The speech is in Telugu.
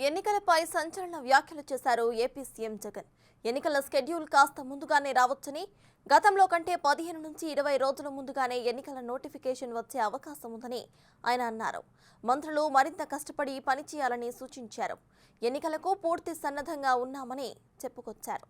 ఎన్నికలపై సంచలన వ్యాఖ్యలు చేశారు ఏపీ సీఎం జగన్. ఎన్నికల షెడ్యూల్ కాస్త ముందుగానే రావచ్చని, గతంలో కంటే 15 నుంచి 20 రోజుల ముందుగానే ఎన్నికల నోటిఫికేషన్ వచ్చే అవకాశం ఉందని ఆయన అన్నారు. మంత్రులు మరింత కష్టపడి పనిచేయాలని సూచించారు. ఎన్నికలకు పూర్తి సన్నద్ధంగా ఉన్నామని చెప్పుకొచ్చారు.